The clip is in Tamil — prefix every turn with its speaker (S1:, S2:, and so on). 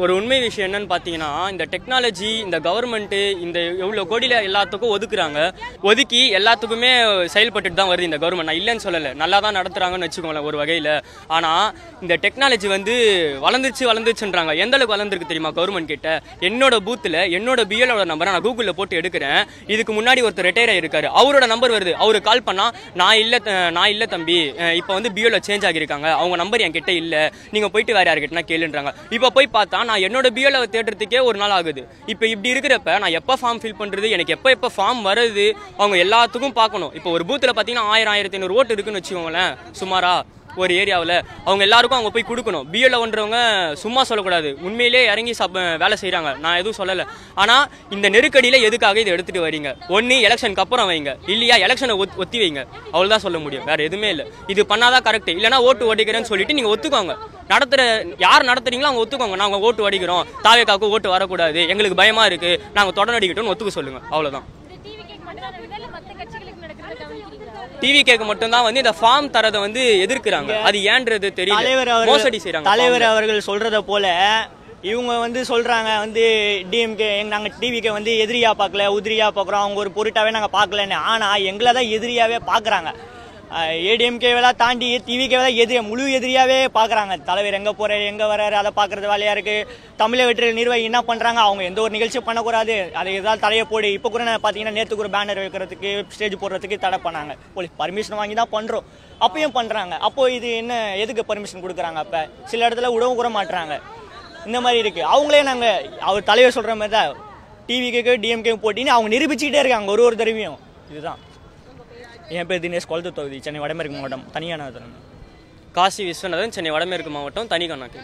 S1: ஒரு உண்மை விஷயம் என்னன்னு பார்த்தீங்கன்னா, இந்த டெக்னாலஜி, இந்த கவர்மெண்ட்டு, இந்த எவ்வளோ கோடியில் எல்லாத்துக்கும் ஒதுக்குறாங்க. ஒதுக்கி எல்லாத்துக்குமே செயல்பட்டுட்டு தான் வருது இந்த கவர்மெண்ட். நான் இல்லைன்னு சொல்லலை, நல்லா தான் நடத்துகிறாங்கன்னு வச்சுக்கோங்களேன் ஒரு வகையில். ஆனால் இந்த டெக்னாலஜி வந்து வளர்ந்துச்சுன்றாங்க. எந்த அளவுக்கு வளர்ந்துருக்கு தெரியுமா கவர்மெண்ட் கிட்ட? என்னோட பூத்தில் என்னோட பிஎலோட நம்பரை நான் கூகுளில் போட்டு எடுக்கிறேன். இதுக்கு முன்னாடி ஒருத்தர் ரிட்டையர் ஆகிருக்காரு, அவரோட நம்பர் வருது. அவருக்கு கால் பண்ணால் நான் இல்லை தம்பி, இப்போ வந்து பிஎலோ சேஞ்ச் ஆகியிருக்காங்க, அவங்க நம்பர் என்கிட்ட இல்லை, நீங்கள் போயிட்டு வேறு யார்கிட்டனா கேளுன்றாங்க. இப்போ போய் பார்த்தா நான் என்னோட பிஎல்ஓ தேடுறதுக்கே ஒரு நாள் ஆகுது. இப்போ இப்படி இருக்கிறப்ப நான் எப்போ ஃபார்ம் ஃபில் பண்ணுறது, எனக்கு எப்போ ஃபார்ம் வருது, அவங்க எல்லாத்துக்கும் பார்க்கணும். இப்போ ஒரு பூத்தில் பார்த்தீங்கன்னா 1000-1500 ஓட்டு இருக்குன்னு வச்சுக்கோங்களேன் சுமாரா ஒரு ஏரியாவில். அவங்க எல்லாருக்கும் அவங்க போய் கொடுக்கணும். பிஎல்ஓன்றவங்க சும்மா சொல்லக்கூடாது, உண்மையிலே இறங்கி வேலை செய்கிறாங்க, நான் எதுவும் சொல்லலை. ஆனால் இந்த நெருக்கடியில் எதுக்காக இதை எடுத்துகிட்டு வரீங்க? ஒன்று எலெக்ஷனுக்கு அப்புறம் வைங்க, இல்லையா எலெக்ஷனை ஒத்தி வைங்க, அவ்வளோதான் சொல்ல முடியும், வேறு எதுவுமே இல்லை. இது பண்ணாதான் கரெக்ட், இல்லைனா ஓட்டு ஓடிக்கிறேன்னு சொல்லிட்டு நீங்கள் ஒத்துக்கோங்க. யார் நடத்துறீங்களோ அவங்க ஒத்துக்கோங்க, நாங்கள் ஓட்டு அடிக்கிறோம், தாவேக்காவுக்கு ஓட்டு வரக்கூடாது, எங்களுக்கு பயமா இருக்கு, நாங்கள் தொடர்ந்து அடிக்கட்டும்னு ஒத்துக்க சொல்லுங்க, அவ்வளோதான். டிவி கேக்கு மட்டும் தான் வந்து இந்த ஃபார்ம் தரதை வந்து எதிர்க்கிறாங்க. அது ஏன்றது தெரியல, மோசடி செய்றாங்க.
S2: தலைவர் அவர்கள் சொல்றத போல இவங்க வந்து சொல்றாங்க வந்து டிஎம்கே நாங்கள் டிவிக்கு வந்து எதிரியா பார்க்கல, உதிரியா பார்க்குறோம், அவங்க ஒரு பொருட்டாவே நாங்கள் பார்க்கலன்னு. ஆனால் எங்களை தான் எதிரியாவே பார்க்குறாங்க. ஏடிஎம்கேவெல்லாம் தாண்டி டிவிக்கேவெல்லாம் முழு எதிரியாவே பார்க்குறாங்க. தலைவர் எங்கே போறாரு, எங்கே வர்றாரு, அதை பார்க்கறது வேலையா இருக்கு. தமிழக வெற்றி நிர்வாகி என்ன பண்ணுறாங்க, அவங்க எந்த ஒரு நிகழ்ச்சியும் பண்ணக்கூடாது, அதை ஏதாவது தடையை போடு. இப்போ கூட பார்த்தீங்கன்னா நேற்றுக்கு ஒரு பேனர் வைக்கிறதுக்கு, ஸ்டேஜ் போடுறதுக்கு தடை பண்ணாங்க. போலீஸ் பர்மிஷன் வாங்கி தான் பண்ணுறோம், அப்பயும் பண்ணுறாங்க. அப்போது இது என்ன, எதுக்கு பர்மிஷன் கொடுக்குறாங்க? அப்போ சில இடத்துல விடவும் கூட மாட்டுறாங்க. இந்த மாதிரி இருக்குது. அவங்களே நாங்கள் அவர் தலைவர் சொல்கிற மாதிரி தான் டிவிக்கு டிஎம்கே போட்டின்னு அவங்க நிரூபிச்சுக்கிட்டே இருக்காங்க ஒரு தடவையும். இதுதான். என் பேர் தினேஷ், கொளத்தூர் தொகுதி, சென்னை வடமேற்கு மாவட்டம், தனியான
S1: காசி விஸ்வநாதன், சென்னை வடமேற்கு மாவட்டம், தனிக்கண்ணாக்கு.